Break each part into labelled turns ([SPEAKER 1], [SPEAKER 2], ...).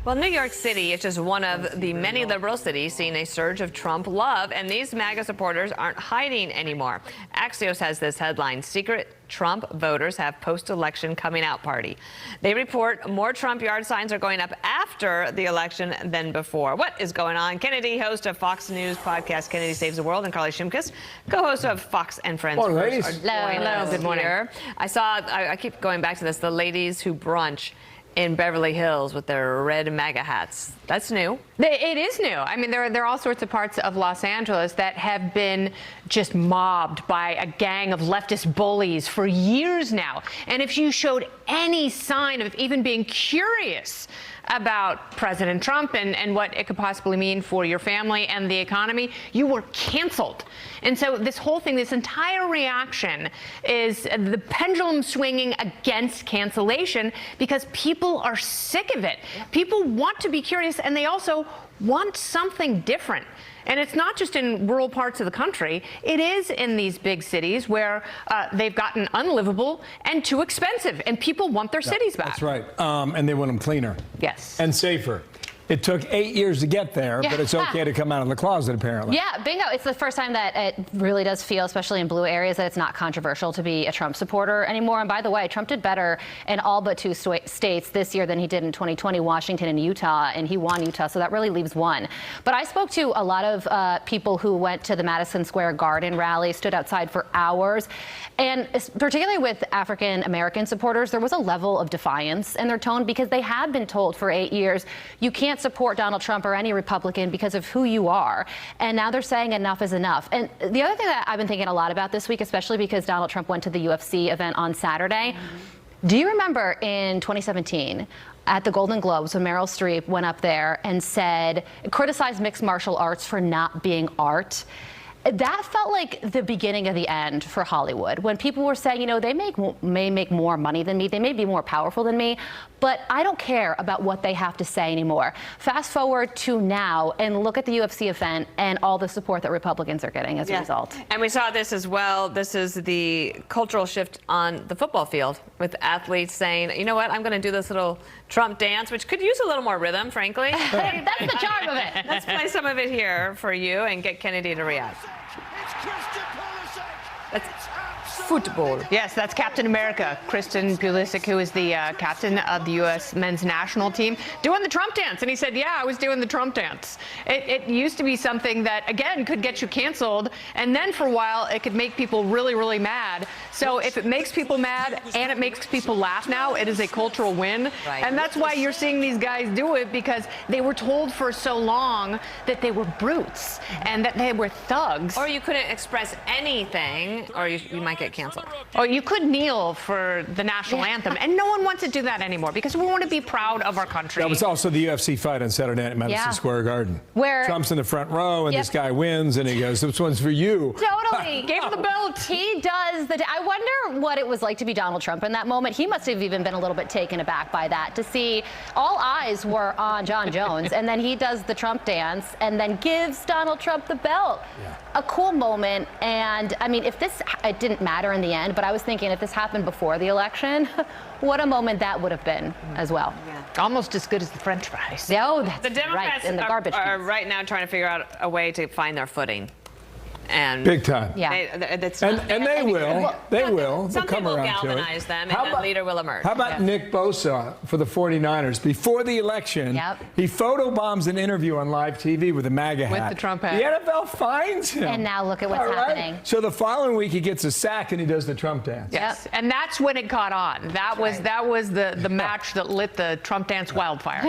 [SPEAKER 1] Well, New York City is just one of the many liberal cities seeing a surge of Trump love, and these MAGA supporters aren't hiding anymore. Axios has this headline: secret Trump voters have post-election coming out party. They report more Trump yard signs are going up after the election than before. What is going on? Kennedy, host of Fox News podcast Kennedy Saves the World, and Carly Shimkus, co-host of Fox and Friends.
[SPEAKER 2] Morning, ladies.
[SPEAKER 1] Hello. Good morning. I keep going back to this, the ladies who brunch in Beverly Hills with their red MAGA hats. That's new.
[SPEAKER 3] It is new. I mean, there are all sorts of parts of Los Angeles that have been just mobbed by a gang of leftist bullies for years now. And if you showed any sign of even being curious about President Trump and what it could possibly mean for your family and the economy, you were canceled. And so this whole thing, this entire reaction is the pendulum swinging against cancellation because people are sick of it. People want to be curious, and they also want something different. And it's not just in rural parts of the country. It is in these big cities where they've gotten unlivable and too expensive, and people want their cities back.
[SPEAKER 2] That's right. And they want them cleaner.
[SPEAKER 3] Yes.
[SPEAKER 2] And safer. It took 8 years to get there, but it's okay to come out of the closet, apparently.
[SPEAKER 4] Yeah, bingo. It's the first time that it really does feel, especially in blue areas, that it's not controversial to be a Trump supporter anymore. And by the way, Trump did better in all but two states this year than he did in 2020, Washington and Utah, and he won Utah, so that really leaves one. But I spoke to a lot of people who went to the Madison Square Garden rally, stood outside for hours, and particularly with African-American supporters, there was a level of defiance in their tone because they had been told for 8 years, you can't support Donald Trump or any Republican because of who you are. And now they're saying enough is enough. And the other thing that I've been thinking a lot about this week, especially because Donald Trump went to the UFC event on Saturday. Do you remember in 2017 at the Golden Globes when Meryl Streep went up there and criticized mixed martial arts for not being art? That felt like the beginning of the end for Hollywood, when people were saying, you know, they may make more money than me, they may be more powerful than me, but I don't care about what they have to say anymore. Fast forward to now and look at the UFC event and all the support that Republicans are getting as a result.
[SPEAKER 1] And we saw this as well. This is the cultural shift on the football field with athletes saying, you know what, I'm going to do this little Trump dance, which could use a little more rhythm, frankly.
[SPEAKER 4] That's the charm of it.
[SPEAKER 1] Let's play some of it here for you and get Kennedy to react. That's football.
[SPEAKER 3] Yes, that's Captain America, Christian Pulisic, who is the captain of the U.S. men's national team, doing the Trump dance. And he said, yeah, I was doing the Trump dance. It used to be something that, again, could get you canceled. And then for a while, it could make people really, really mad. So if it makes people mad and it makes people laugh now, it is a cultural win.
[SPEAKER 1] Right.
[SPEAKER 3] And that's why you're seeing these guys do it, because they were told for so long that they were brutes and that they were thugs.
[SPEAKER 1] Or you couldn't express anything, or you might get canceled.
[SPEAKER 3] Or you could kneel for the national anthem, and no one wants to do that anymore because we want to be proud of our country.
[SPEAKER 2] That was also the UFC fight on Saturday night at Madison Square Garden.
[SPEAKER 4] Where
[SPEAKER 2] Trump's in the front row, and this guy wins, and he goes, this one's for you.
[SPEAKER 4] Totally.
[SPEAKER 3] Gave him the belt.
[SPEAKER 4] He does I wonder what it was like to be Donald Trump in that moment. He must have even been a little bit taken aback by that, to see all eyes were on John Jones, and then he does the Trump dance and then gives Donald Trump the belt. A cool moment. And I mean, it didn't matter in the end, but I was thinking if this happened before the election, what a moment that would have been as well.
[SPEAKER 3] Almost as good as the French fries.
[SPEAKER 4] Oh, that's
[SPEAKER 1] The Democrats
[SPEAKER 4] right, in the garbage
[SPEAKER 1] are
[SPEAKER 4] cans.
[SPEAKER 1] right now trying to figure out a way to find their footing. And
[SPEAKER 2] Big time.
[SPEAKER 4] Yeah.
[SPEAKER 2] And they will. They will. They'll
[SPEAKER 1] Something
[SPEAKER 2] come
[SPEAKER 1] will
[SPEAKER 2] around to it.
[SPEAKER 1] galvanize them, and a leader will emerge.
[SPEAKER 2] How about Nick Bosa for the 49ers? Before the election, he photobombs an interview on live TV with a MAGA hat.
[SPEAKER 3] With the Trump hat.
[SPEAKER 2] The NFL finds him.
[SPEAKER 4] And now look at what's happening.
[SPEAKER 2] So the following week, he gets a sack and he does the Trump dance.
[SPEAKER 3] Yes, and that's when it caught on. That was the match that lit the Trump dance wildfire.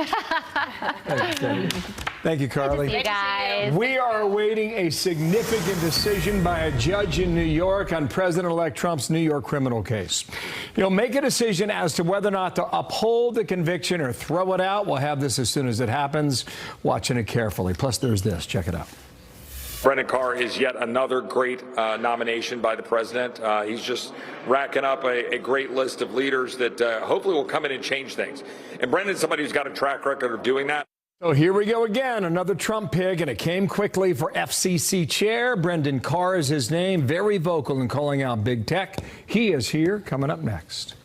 [SPEAKER 2] Thank you, Carly.
[SPEAKER 4] See you guys.
[SPEAKER 2] We are awaiting a significant decision by a judge in New York on President-elect Trump's New York criminal case. He'll make a decision as to whether or not to uphold the conviction or throw it out. We'll have this as soon as it happens, watching it carefully. Plus, there's this. Check it out.
[SPEAKER 5] Brendan Carr is yet another great nomination by the president. He's just racking up a great list of leaders that hopefully will come in and change things. And Brendan's somebody who's got a track record of doing that.
[SPEAKER 2] So here we go again, another Trump pig, and it came quickly for FCC chair. Brendan Carr is his name, very vocal in calling out big tech. He is here, coming up next.